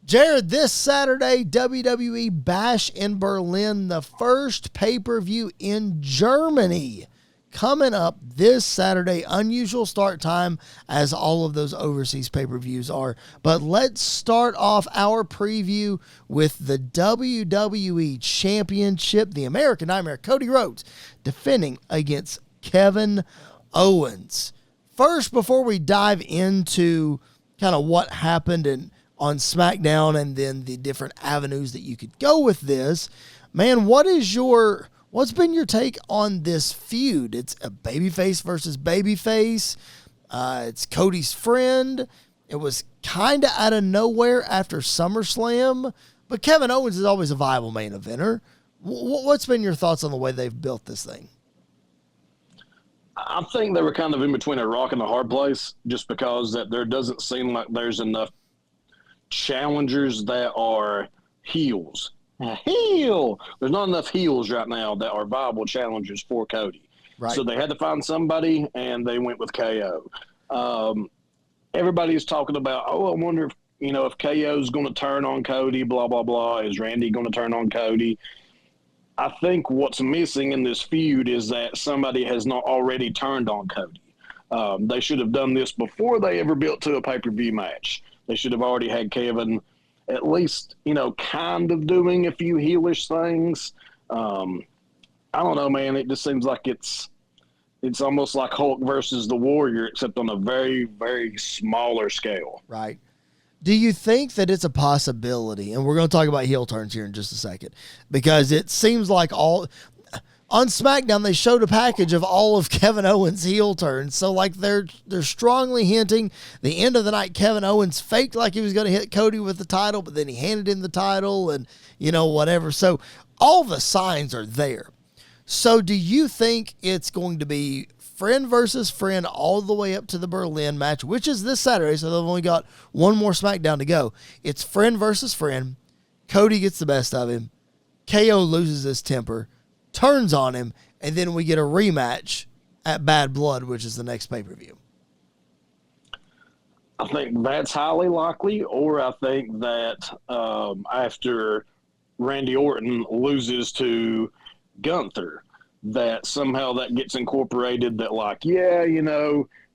Jared, this Saturday, WWE Bash in Berlin, the first pay-per-view in Germany. Coming up this Saturday, unusual start time as all of those overseas pay-per-views are. But let's start off our preview with the WWE Championship, the American Nightmare, Cody Rhodes, defending against Kevin Owens. First, before we dive into kind of what happened on SmackDown and then the different avenues that you could go with this, man, what's been your take on this feud? It's a babyface versus babyface. It's Cody's friend. It was kind of out of nowhere after SummerSlam, but Kevin Owens is always a viable main eventer. What's been your thoughts on the way they've built this thing? I think they were kind of in between a rock and a hard place just because that there doesn't seem like there's enough challengers that are heels. There's not enough heels right now that are viable challengers for Cody. Right. So they had to find somebody, and they went with KO. Everybody's talking about, I wonder if KO's going to turn on Cody, blah, blah, blah. Is Randy going to turn on Cody? I think what's missing in this feud is that somebody has not already turned on Cody. They should have done this before they ever built to a pay-per-view match. They should have already had Kevin at least, kind of doing a few heelish things. I don't know, man. It just seems like it's almost like Hulk versus the Warrior, except on a very, very smaller scale. Right. Do you think that it's a possibility, and we're going to talk about heel turns here in just a second, because it seems like on SmackDown, they showed a package of all of Kevin Owens' heel turns. So, like, they're strongly hinting the end of the night, Kevin Owens faked like he was going to hit Cody with the title, but then he handed him the title and, whatever. So, all the signs are there. So, do you think it's going to be friend versus friend all the way up to the Berlin match, which is this Saturday, so they've only got one more SmackDown to go. It's friend versus friend. Cody gets the best of him. KO loses his temper, turns on him, and then we get a rematch at Bad Blood, which is the next pay-per-view. I think that's highly likely, or I think that after Randy Orton loses to Gunther, that somehow that gets incorporated that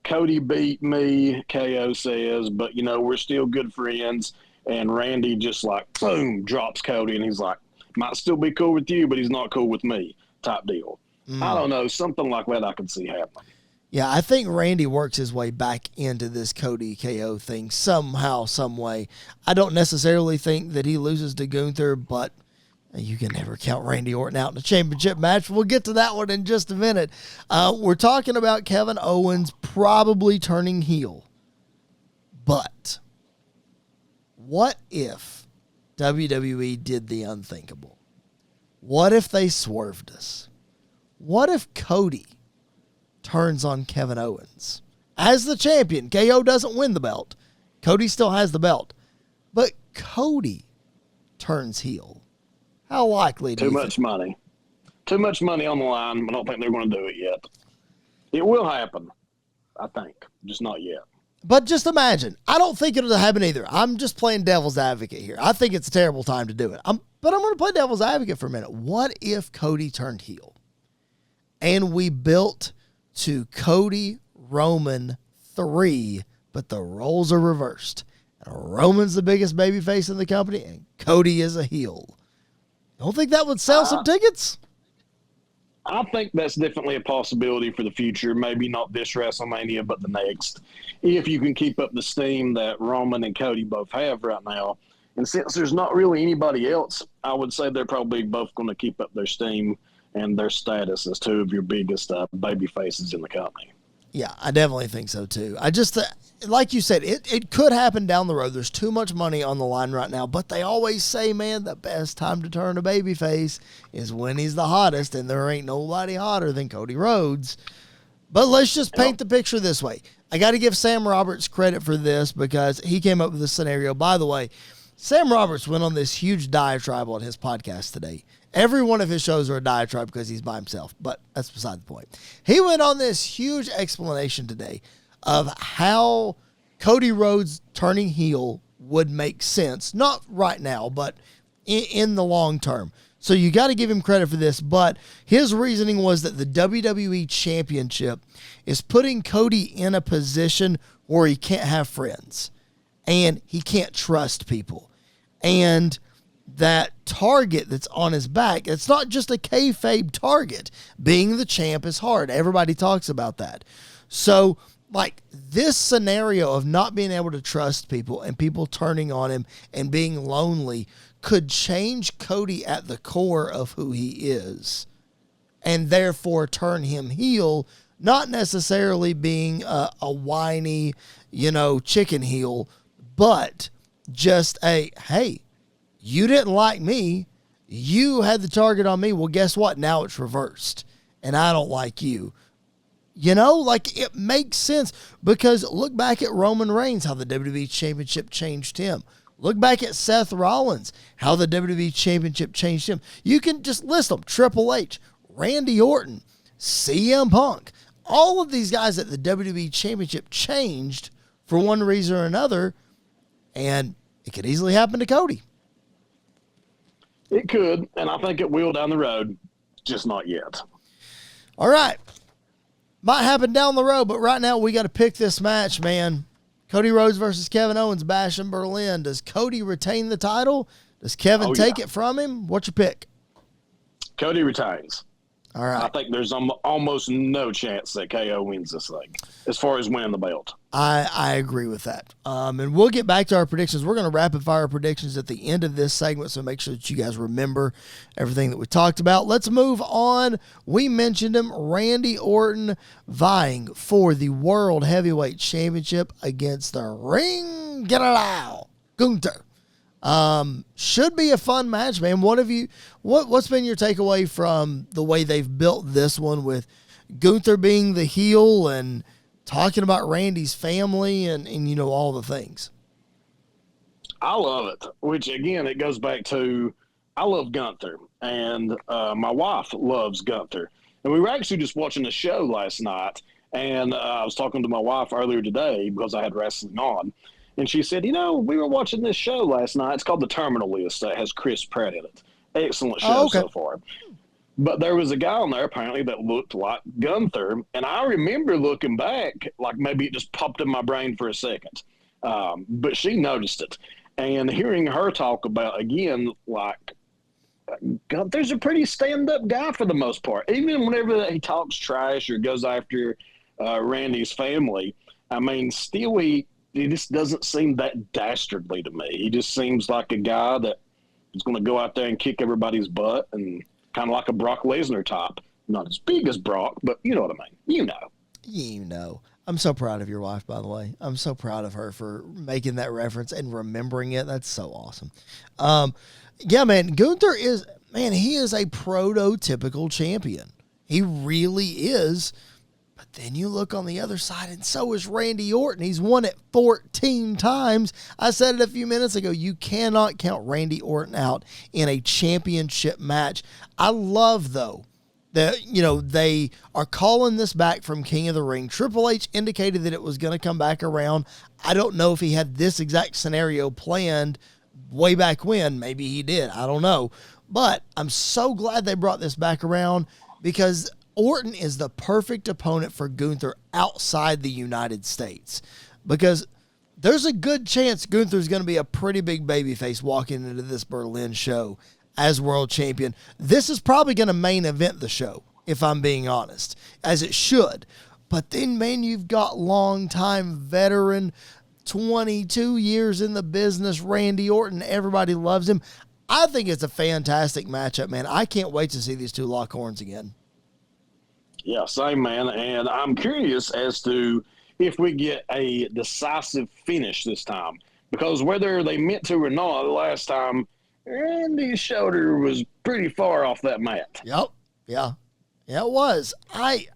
Cody beat me, KO says, but, we're still good friends, and Randy just boom, drops Cody, and he's like, might still be cool with you, but he's not cool with me, type deal. I don't know, something like that I can see happening. Yeah, I think Randy works his way back into this Cody KO thing somehow, some way. I don't necessarily think that he loses to Gunther, but you can never count Randy Orton out in a championship match. We'll get to that one in just a minute. We're talking about Kevin Owens probably turning heel. But what if WWE did the unthinkable? What if they swerved us? What if Cody turns on Kevin Owens as the champion? KO doesn't win the belt. Cody still has the belt. But Cody turns heel. How likely do you think? Too much money. Too much money on the line. I don't think they're going to do it yet. It will happen, I think. Just not yet. But just imagine. I don't think it'll happen either. I'm just playing devil's advocate here. I think it's a terrible time to do it. But I'm going to play devil's advocate for a minute. What if Cody turned heel and we built to Cody Roman 3, but the roles are reversed? And Roman's the biggest babyface in the company, and Cody is a heel. Don't think that would sell some tickets? I think that's definitely a possibility for the future. Maybe not this WrestleMania, but the next. If you can keep up the steam that Roman and Cody both have right now. And since there's not really anybody else, I would say they're probably both going to keep up their steam and their status as two of your biggest baby faces in the company. Yeah, I definitely think so too. I just, like you said, it could happen down the road. There's too much money on the line right now, but they always say, man, the best time to turn a babyface is when he's the hottest, and there ain't nobody hotter than Cody Rhodes. But let's just paint the picture this way. I got to give Sam Roberts credit for this because he came up with this scenario. By the way, Sam Roberts went on this huge diatribe on his podcast today. Every one of his shows are a diatribe because he's by himself, but that's beside the point. He went on this huge explanation today of how Cody Rhodes turning heel would make sense. Not right now, but in the long term. So you got to give him credit for this, but his reasoning was that the WWE Championship is putting Cody in a position where he can't have friends and he can't trust people. And that target that's on his back, it's not just a kayfabe target. Being the champ is hard. Everybody talks about that. So, like, this scenario of not being able to trust people and people turning on him and being lonely could change Cody at the core of who he is and therefore turn him heel, not necessarily being a whiny, chicken heel, but just hey, you didn't like me. You had the target on me. Well, guess what? Now it's reversed and I don't like you. It makes sense because look back at Roman Reigns, how the WWE Championship changed him. Look back at Seth Rollins, how the WWE Championship changed him. You can just list them. Triple H, Randy Orton, CM Punk. All of these guys at the WWE Championship changed for one reason or another, and it could easily happen to Cody. It could, and I think it will down the road, just not yet. All right. Might happen down the road, but right now we got to pick this match, man. Cody Rhodes versus Kevin Owens, Bash in Berlin. Does Cody retain the title? Does Kevin take it from him? What's your pick? Cody retains. All right. I think there's almost no chance that KO wins this thing as far as winning the belt. I agree with that. And we'll get back to our predictions. We're going to rapid fire predictions at the end of this segment, so make sure that you guys remember everything that we talked about. Let's move on. We mentioned him, Randy Orton vying for the World Heavyweight Championship against the Ring General Gunther. Should be a fun match, man. What's been your takeaway from the way they've built this one with Gunther being the heel and talking about Randy's family and all the things? I love it, which again, it goes back to, I love Gunther and, my wife loves Gunther, and we were actually just watching a show last night, and I was talking to my wife earlier today because I had wrestling on. And she said, we were watching this show last night. It's called The Terminal List. That has Chris Pratt in it. Excellent show so far. But there was a guy on there apparently that looked like Gunther. And I remember looking back, like maybe it just popped in my brain for a second. But she noticed it. And hearing her talk about, again, like, Gunther's a pretty stand-up guy for the most part. Even whenever he talks trash or goes after Randy's family, I mean, still he just doesn't seem that dastardly to me. He just seems like a guy that is going to go out there and kick everybody's butt, and kind of like a Brock Lesnar type. Not as big as Brock, but you know what I mean. You know. I'm so proud of your wife, by the way. I'm so proud of her for making that reference and remembering it. That's so awesome. Yeah, man, Gunther is a prototypical champion. He really is. But then you look on the other side, and so is Randy Orton. He's won it 14 times. I said it a few minutes ago. You cannot count Randy Orton out in a championship match. I love, though, that, they are calling this back from King of the Ring. Triple H indicated that it was going to come back around. I don't know if he had this exact scenario planned way back when. Maybe he did. I don't know. But I'm so glad they brought this back around because Orton is the perfect opponent for Gunther outside the United States, because there's a good chance Gunther's going to be a pretty big babyface walking into this Berlin show as world champion. This is probably going to main event the show, if I'm being honest, as it should. But then, man, you've got longtime veteran, 22 years in the business, Randy Orton. Everybody loves him. I think it's a fantastic matchup, man. I can't wait to see these two lock horns again. Yeah, same, man. And I'm curious as to if we get a decisive finish this time, because whether they meant to or not, the last time, Randy's shoulder was pretty far off that mat. Yep. Yeah. Yeah, it was. I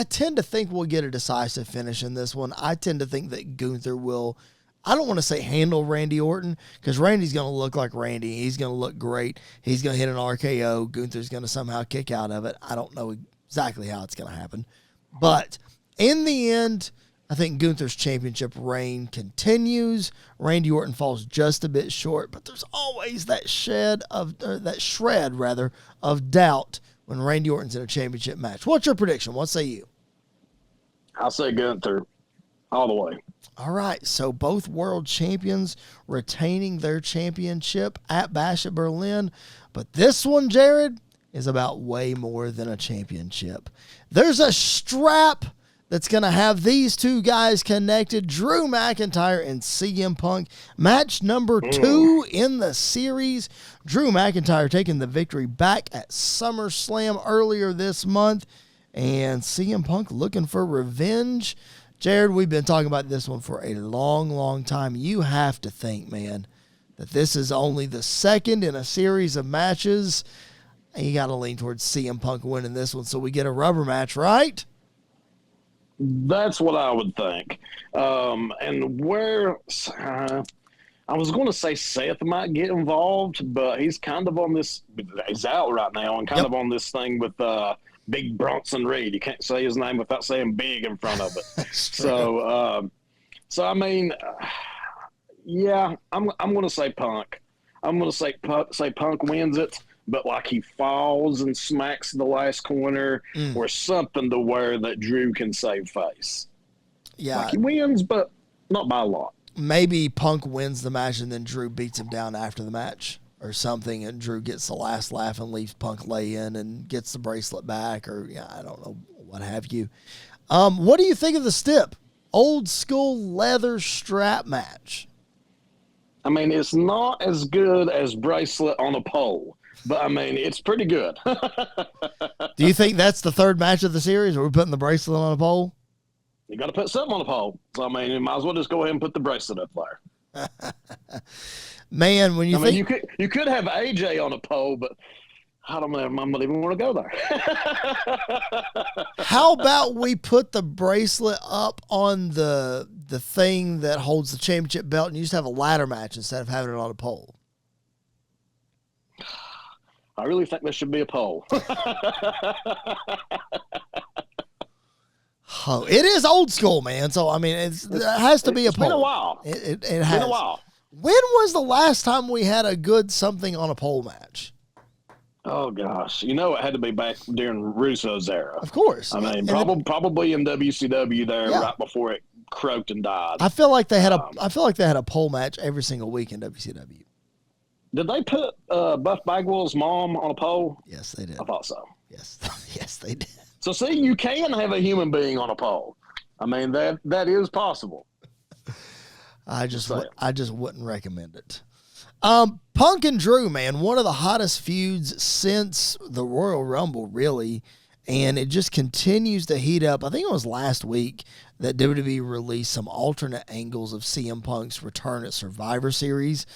tend to think we'll get a decisive finish in this one. I tend to think that Gunther will, I don't want to say handle Randy Orton, because Randy's going to look like Randy. He's going to look great. He's going to hit an RKO. Gunther's going to somehow kick out of it. I don't know exactly how it's going to happen. But in the end, I think Gunther's championship reign continues. Randy Orton falls just a bit short, but there's always that shred of doubt when Randy Orton's in a championship match. What's your prediction? What say you? I'll say Gunther all the way. All right, so both world champions retaining their championship at Bash at Berlin, but this one, Jared, is about way more than a championship. There's a strap that's going to have these two guys connected, Drew McIntyre and CM Punk. Match number 2 in the series. Drew McIntyre taking the victory back at SummerSlam earlier this month, and CM Punk looking for revenge. Jared, we've been talking about this one for a long, long time. You have to think, man, that this is only the second in a series of matches, and you got to lean towards CM Punk winning this one so we get a rubber match, right? That's what I would think. And where I was going to say Seth might get involved, but he's kind of on this. He's out right now and kind of on this thing with Big Bronson Reed. You can't say his name without saying big in front of it. So I mean, yeah, I'm going to say Punk. I'm going to say Punk wins it. But like he falls and smacks the last corner or something to where that Drew can save face. Yeah. Like he wins, but not by a lot. Maybe Punk wins the match and then Drew beats him down after the match or something, and Drew gets the last laugh and leaves Punk lay in and gets the bracelet back, or I don't know, what have you. What do you think of the Stip? Old school leather strap match. I mean, it's not as good as bracelet on a pole. But, I mean, it's pretty good. Do you think that's the third match of the series? Are we putting the bracelet on a pole? You got to put something on a pole. So, I mean, you might as well just go ahead and put the bracelet up there. Man, when you think... you could have AJ on a pole, but I don't know. I'm not even want to go there. How about we put the bracelet up on the thing that holds the championship belt and you just have a ladder match instead of having it on a pole? I really think there should be a poll. Oh, it is old school, man. So, I mean, it has to be a poll. It's been a while. It has. Been a while. When was the last time we had a good something on a pole match? Oh, gosh. You know, it had to be back during Russo's era. Of course. I mean, probably in WCW there right before it croaked and died. I feel like they had a pole match every single week in WCW. Did they put Buff Bagwell's mom on a pole? Yes, they did. I thought so. Yes, yes, they did. So, see, you can have a human being on a pole. I mean, that is possible. I just wouldn't recommend it. Punk and Drew, man, one of the hottest feuds since the Royal Rumble, really, and it just continues to heat up. I think it was last week that WWE released some alternate angles of CM Punk's return at Survivor Series.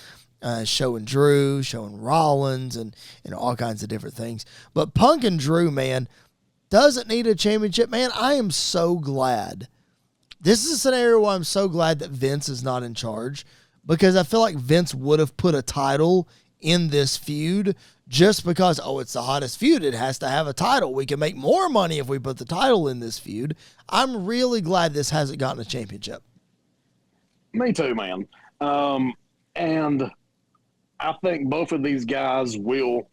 Showing Drew, showing Rollins, and all kinds of different things. But Punk and Drew, man, doesn't need a championship. Man, I am so glad. This is a scenario where I'm so glad that Vince is not in charge, because I feel like Vince would have put a title in this feud just because, it's the hottest feud. It has to have a title. We can make more money if we put the title in this feud. I'm really glad this hasn't gotten a championship. Me too, man. And I think both of these guys will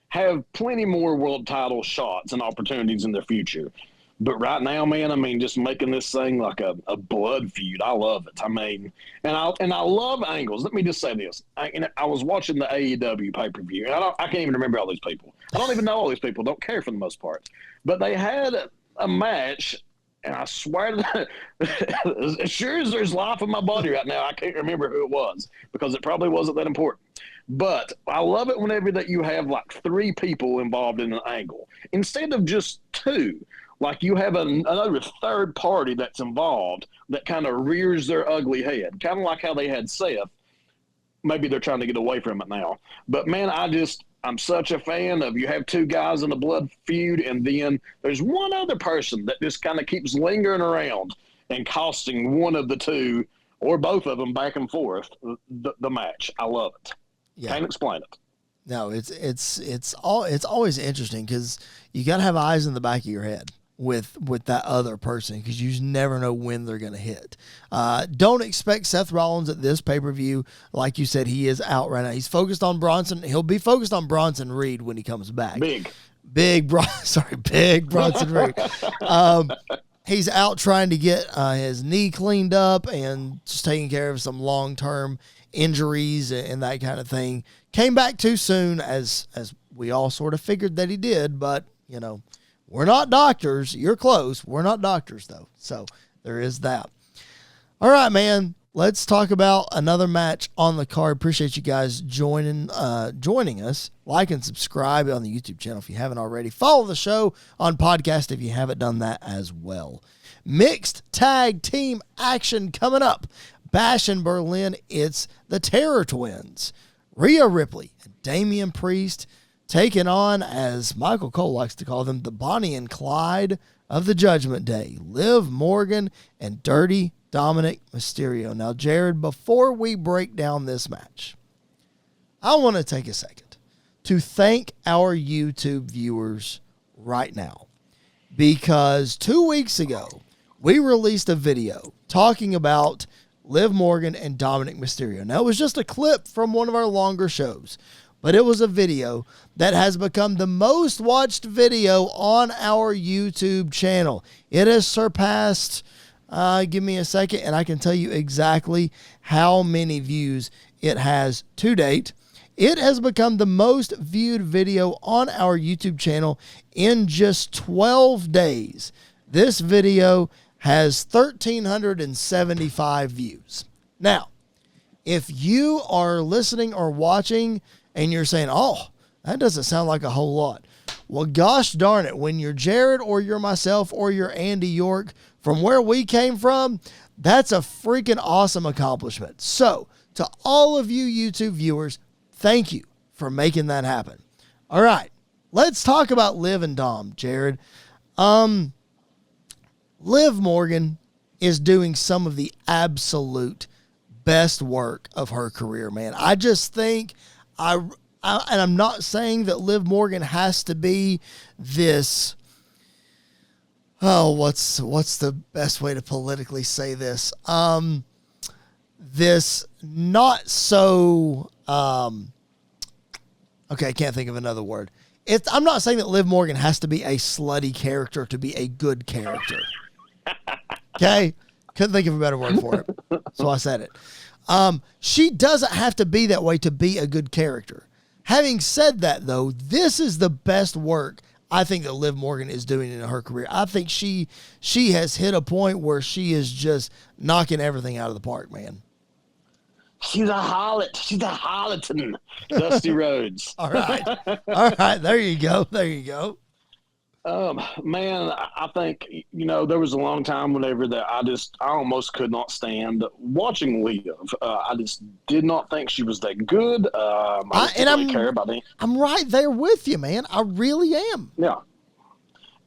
have plenty more world title shots and opportunities in their future. But right now, man, I mean, just making this thing like a blood feud, I love it. I mean, and I love angles. Let me just say this. I was watching the AEW pay-per-view, and I can't even remember all these people. I don't even know all these people. Don't care for the most part. But they had a match, and I swear to as sure as there's life in my body right now, I can't remember who it was because it probably wasn't that important. But I love it whenever that you have like 3 people involved in an angle instead of just 2. Like you have another third party that's involved that kind of rears their ugly head, kind of like how they had Seth. Maybe they're trying to get away from it now. But, man, I'm such a fan of you have 2 guys in a blood feud, and then there's one other person that just kind of keeps lingering around and costing one of the 2 or both of them back and forth the match. I love it. Yeah. Can't explain it. No, it's always interesting because you got to have eyes in the back of your head. with that other person because you just never know when they're going to hit. Don't expect Seth Rollins at this pay-per-view. Like you said, he is out right now. He's focused on Bronson. He'll be focused on Bronson Reed when he comes back. Big Bronson Reed. He's out trying to get his knee cleaned up and just taking care of some long-term injuries and that kind of thing. Came back too soon, as we all sort of figured that he did, but, you know, we're not doctors. You're close. We're not doctors, though. So there is that. All right, man. Let's talk about another match on the card. Appreciate you guys joining us. Like and subscribe on the YouTube channel if you haven't already. Follow the show on podcast if you haven't done that as well. Mixed tag team action coming up. Bash in Berlin. It's the Terror Twins. Rhea Ripley and Damian Priest taking on, as Michael Cole likes to call them, the Bonnie and Clyde of the Judgment Day. Liv Morgan and Dirty Dominic Mysterio. Now, Jared, before we break down this match, I want to take a second to thank our YouTube viewers right now, because 2 weeks ago, we released a video talking about Liv Morgan and Dominic Mysterio. Now, it was just a clip from one of our longer shows, but it was a video that has become the most watched video on our YouTube channel. It has surpassed, give me a second, and I can tell you exactly how many views it has to date. It has become the most viewed video on our YouTube channel in just 12 days. This video has 1,375 views. Now, if you are listening or watching and you're saying, oh, that doesn't sound like a whole lot. Well, gosh darn it, when you're Jared or you're myself or you're Andy York, from where we came from, that's a freaking awesome accomplishment. So, to all of you YouTube viewers, thank you for making that happen. All right, let's talk about Liv and Dom, Jared. Liv Morgan is doing some of the absolute best work of her career, man. I just think and I'm not saying that Liv Morgan has to be this, what's the best way to politically say this? This not so, okay, I can't think of another word. I'm not saying that Liv Morgan has to be a slutty character to be a good character. Okay? Couldn't think of a better word for it. So I said it. She doesn't have to be that way to be a good character. Having said that, though, this is the best work I think that Liv Morgan is doing in her career. I think she has hit a point where she is just knocking everything out of the park, man. She's a harlot. She's a harleton. Dusty Rhodes. All right. All right. There you go. There you go. Man, I think, there was a long time whenever that I almost could not stand watching Liv. I just did not think she was that good. I didn't really care about it. I'm right there with you, man. I really am. Yeah.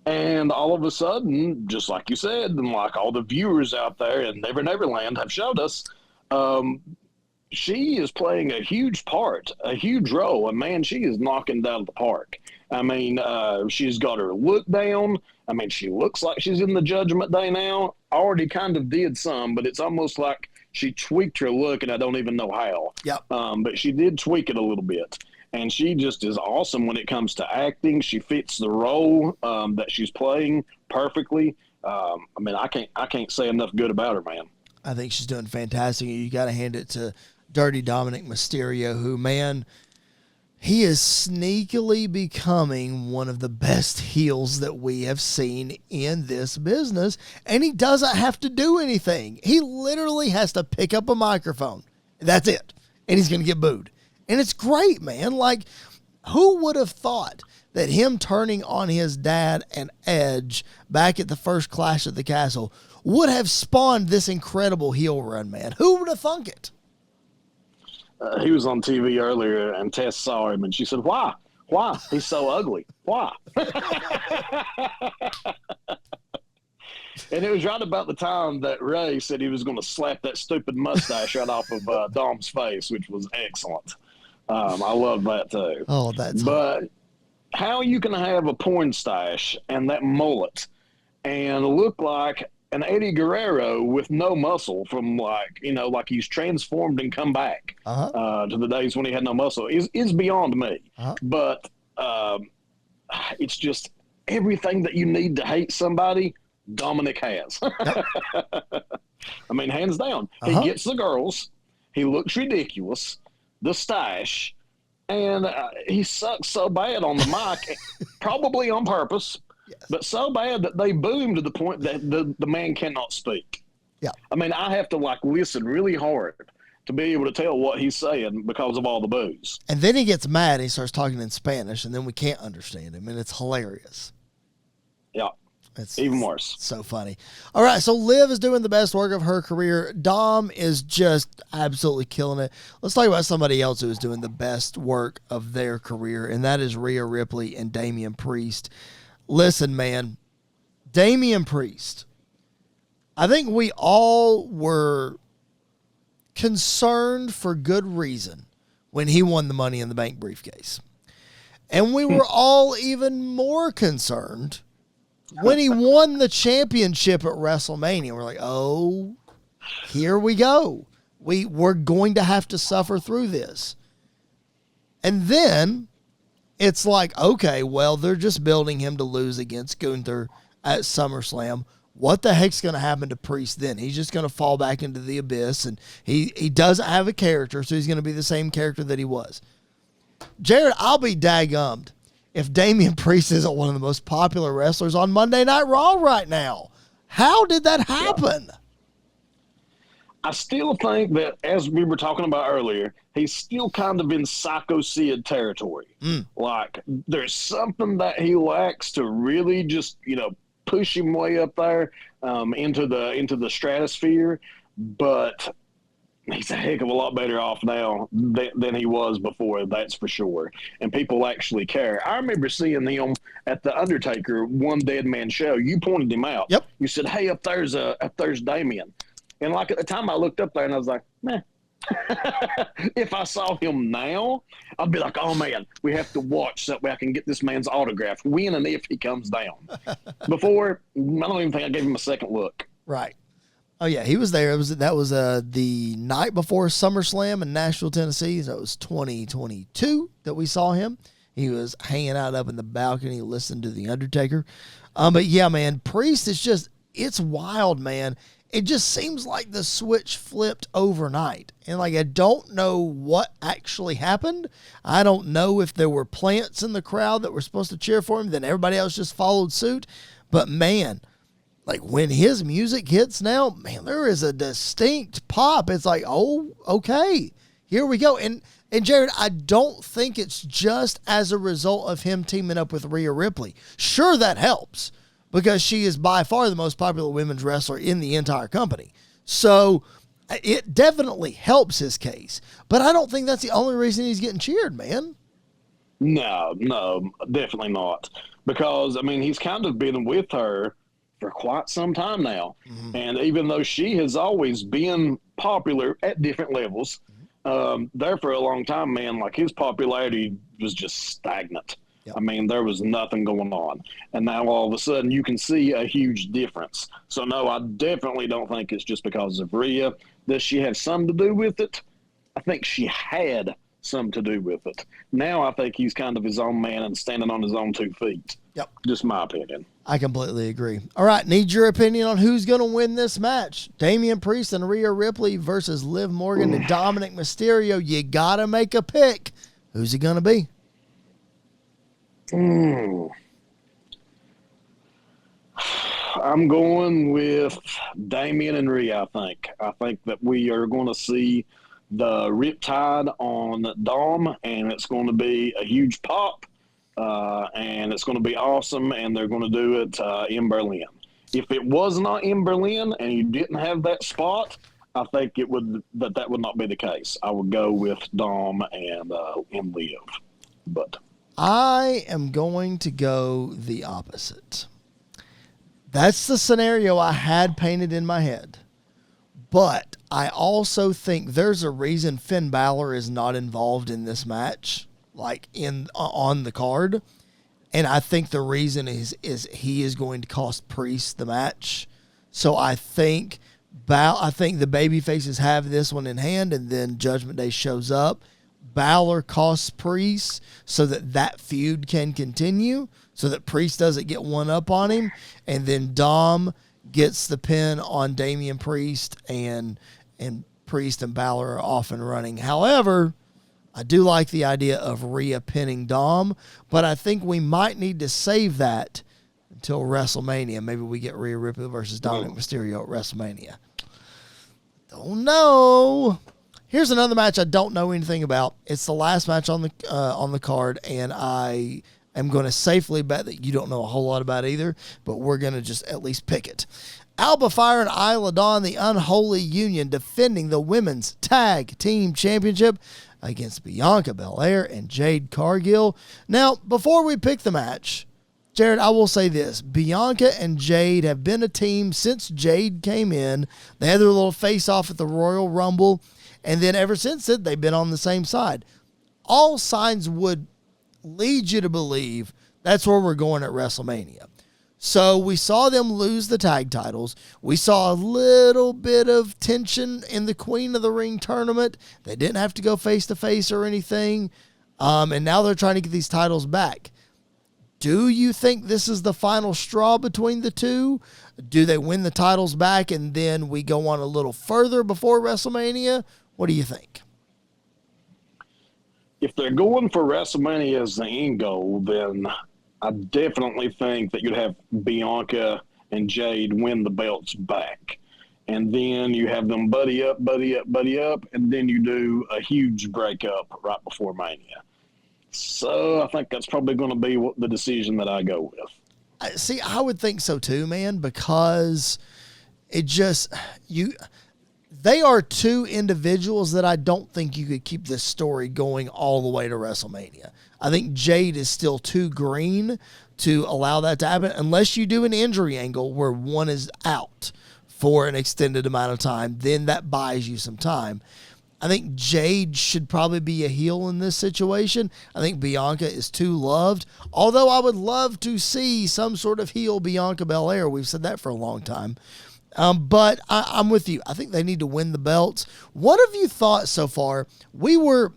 And all of a sudden, just like you said, and like all the viewers out there in Never Neverland have showed us, she is playing a huge part, a huge role, and man, she is knocking it out of the park. I mean, she's got her look down. I mean, she looks like she's in the Judgment Day now. Already kind of did some, but it's almost like she tweaked her look, and I don't even know how. Yep. But she did tweak it a little bit. And she just is awesome when it comes to acting. She fits the role that she's playing perfectly. I mean, I can't say enough good about her, man. I think she's doing fantastic. You got to hand it to Dirty Dominic Mysterio, who, man, he is sneakily becoming one of the best heels that we have seen in this business, and he doesn't have to do anything. He literally has to pick up a microphone. That's it, and he's going to get booed. And it's great, man. Like, who would have thought that him turning on his dad and Edge back at the first Clash at the Castle would have spawned this incredible heel run, man? Who would have thunk it? He was on TV earlier, and Tess saw him, and she said, "Why? Why? He's so ugly. Why?" And it was right about the time that Ray said he was going to slap that stupid mustache right off of Dom's face, which was excellent. I love that too. Oh, that's but how you can have a porn stash and that mullet and look like an Eddie Guerrero with no muscle from like he's transformed and come back to the days when he had no muscle is beyond me. But it's just everything that you need to hate somebody. Dominic has. I mean, hands down. He gets the girls. He looks ridiculous. The stash. And he sucks so bad on the mic, probably on purpose, but so bad that they boo him to the point that the man cannot speak. Yeah. I mean, I have to listen really hard to be able to tell what he's saying because of all the boos. And then he gets mad and he starts talking in Spanish, and then we can't understand him, and it's hilarious. Yeah. It's even worse. So funny. All right, so Liv is doing the best work of her career. Dom is just absolutely killing it. Let's talk about somebody else who is doing the best work of their career, and that is Rhea Ripley and Damian Priest. Listen, man, Damian Priest, I think we all were concerned for good reason when he won the Money in the Bank briefcase. And we were all even more concerned when he won the championship at WrestleMania. We're like, oh, here we go. We're going to have to suffer through this. And then it's like, okay, well, they're just building him to lose against Gunther at SummerSlam. What the heck's going to happen to Priest then? He's just going to fall back into the abyss, and he doesn't have a character, so he's going to be the same character that he was. Jared, I'll be daggummed if Damian Priest isn't one of the most popular wrestlers on Monday Night Raw right now. How did that happen? I still think that, as we were talking about earlier, he's still kind of in Psycho Sid territory. Like, there's something that he lacks to really just, push him way up there into the stratosphere. But he's a heck of a lot better off now than he was before, that's for sure. And people actually care. I remember seeing him at the Undertaker One Dead Man show. You pointed him out. Yep. You said, hey, up there's Damien. And like at the time I looked up there and I was like, meh. If I saw him now, I'd be like, oh man, we have to watch so that way I can get this man's autograph when and if he comes down. Before, I don't even think I gave him a second look. Right. Oh yeah, he was there. That was the night before SummerSlam in Nashville, Tennessee. So it was 2022 that we saw him. He was hanging out up in the balcony listening to The Undertaker. But yeah, man, Priest is it's wild, man. It just seems like the switch flipped overnight. And like, I don't know what actually happened. I don't know if there were plants in the crowd that were supposed to cheer for him, then everybody else just followed suit. But man, like when his music hits now, man, there is a distinct pop. It's like, oh, okay, here we go. And Jared, I don't think it's just as a result of him teaming up with Rhea Ripley. Sure, that helps, because she is by far the most popular women's wrestler in the entire company. So it definitely helps his case. But I don't think that's the only reason he's getting cheered, man. No, definitely not. Because, I mean, he's kind of been with her for quite some time now. Mm-hmm. And even though she has always been popular at different levels, there for a long time, man, like his popularity was just stagnant. Yep. I mean, there was nothing going on. And now all of a sudden you can see a huge difference. So, no, I definitely don't think it's just because of Rhea. Does she have something to do with it? I think she had something to do with it. Now I think he's kind of his own man and standing on his own 2 feet. Yep. Just my opinion. I completely agree. All right, need your opinion on who's going to win this match. Damian Priest and Rhea Ripley versus Liv Morgan and Dominic Mysterio. You got to make a pick. Who's it going to be? I'm going with Damian and Rhea, I think that we are going to see the Riptide on Dom, and it's going to be a huge pop, and it's going to be awesome, and they're going to do it in Berlin. If it was not in Berlin and you didn't have that spot, I think that would not be the case. I would go with Dom and Liv, but I am going to go the opposite. That's the scenario I had painted in my head. But I also think there's a reason Finn Balor is not involved in this match, like on the card. And I think the reason is he is going to cost Priest the match. So I think the baby faces have this one in hand, and then Judgment Day shows up. Balor costs Priest so that feud can continue, so that Priest doesn't get one up on him, and then Dom gets the pin on Damian Priest, and Priest and Balor are off and running. However, I do like the idea of Rhea pinning Dom, but I think we might need to save that until WrestleMania. Maybe we get Rhea Ripley versus Dominic Mysterio at WrestleMania. Don't know. Here's another match I don't know anything about. It's the last match on the card, and I am going to safely bet that you don't know a whole lot about either, but we're going to just at least pick it. Alba Fire and Isla Dawn, the Unholy Union, defending the Women's Tag Team Championship against Bianca Belair and Jade Cargill. Now, before we pick the match, Jared, I will say this. Bianca and Jade have been a team since Jade came in. They had their little face-off at the Royal Rumble, and then ever since then, they've been on the same side. All signs would lead you to believe that's where we're going at WrestleMania. So we saw them lose the tag titles. We saw a little bit of tension in the Queen of the Ring tournament. They didn't have to go face-to-face or anything. And now they're trying to get these titles back. Do you think this is the final straw between the two? Do they win the titles back and then we go on a little further before WrestleMania? What do you think? If they're going for WrestleMania as the end goal, then I definitely think that you'd have Bianca and Jade win the belts back. And then you have them buddy up, and then you do a huge breakup right before Mania. So I think that's probably going to be the decision that I go with. See, I would think so too, man, because they are two individuals that I don't think you could keep this story going all the way to WrestleMania. I think Jade is still too green to allow that to happen unless you do an injury angle where one is out for an extended amount of time. Then that buys you some time. I think Jade should probably be a heel in this situation. I think Bianca is too loved, although I would love to see some sort of heel Bianca Belair. We've said that for a long time. But I'm with you. I think they need to win the belts. What have you thought so far? We were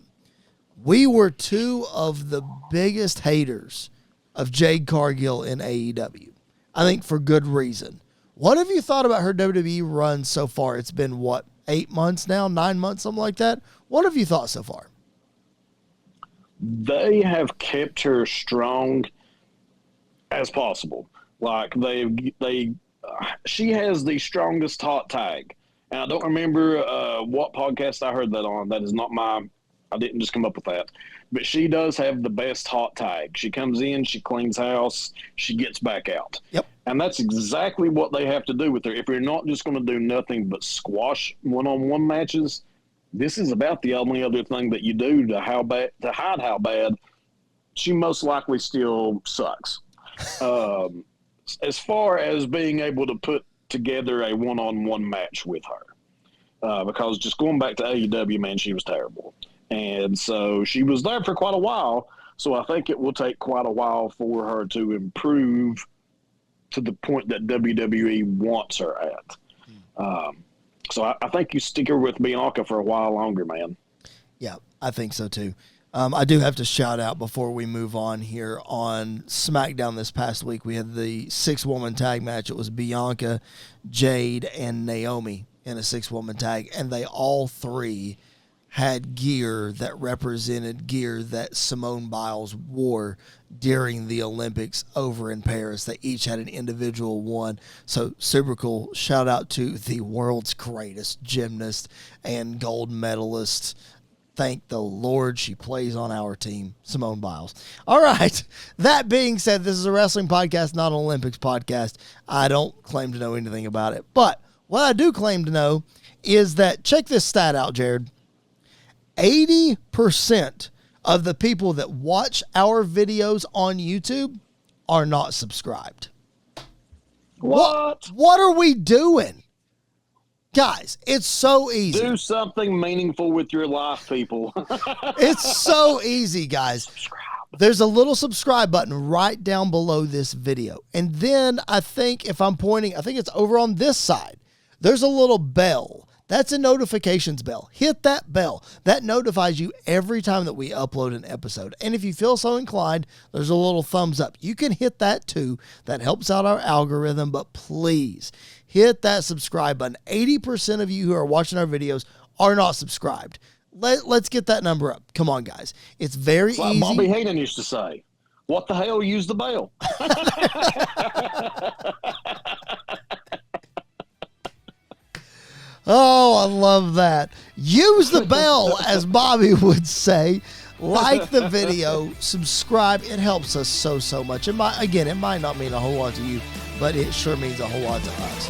two of the biggest haters of Jade Cargill in AEW. I think for good reason. What have you thought about her WWE run so far? It's been, 8 months now, 9 months, something like that. What have you thought so far? They have kept her strong as possible. Like she has the strongest hot tag. And I don't remember what podcast I heard that on. That is not I didn't just come up with that. But she does have the best hot tag. She comes in, she cleans house, she gets back out. Yep. And that's exactly what they have to do with her. If you're not just going to do nothing but squash one-on-one matches, this is about the only other thing that you do to hide how bad she most likely still sucks. As far as being able to put together a one-on-one match with her. Because just going back to AEW, man, she was terrible. And so she was there for quite a while. So I think it will take quite a while for her to improve to the point that WWE wants her at. So I think you stick her with Bianca for a while longer, man. Yeah, I think so too. I do have to shout out before we move on here on SmackDown this past week. We had the 6-woman tag match. It was Bianca, Jade, and Naomi in a 6-woman tag, and they all three had gear that represented gear that Simone Biles wore during the Olympics over in Paris. They each had an individual one. So super cool. Shout out to the world's greatest gymnast and gold medalist. Thank the Lord she plays on our team, Simone Biles. All right. That being said, this is a wrestling podcast, not an Olympics podcast. I don't claim to know anything about it. But what I do claim to know is that, check this stat out, Jared. 80% of the people that watch our videos on YouTube are not subscribed. What are we doing? Guys, it's so easy. Do something meaningful with your life, people. It's so easy, guys. Subscribe. There's a little subscribe button right down below this video. And then I think if I'm pointing, I think it's over on this side. There's a little bell. That's a notifications bell. Hit that bell. That notifies you every time that we upload an episode. And if you feel so inclined, there's a little thumbs up. You can hit that too. That helps out our algorithm. But please hit that subscribe button. 80% of you who are watching our videos are not subscribed. Let's get that number up. Come on, guys. It's very easy. Like Bobby Heenan used to say, what the hell, use the bell? Oh, I love that. Use the bell, as Bobby would say. Like the video, subscribe. It helps us so much. It might not mean a whole lot to you, but it sure means a whole lot to us.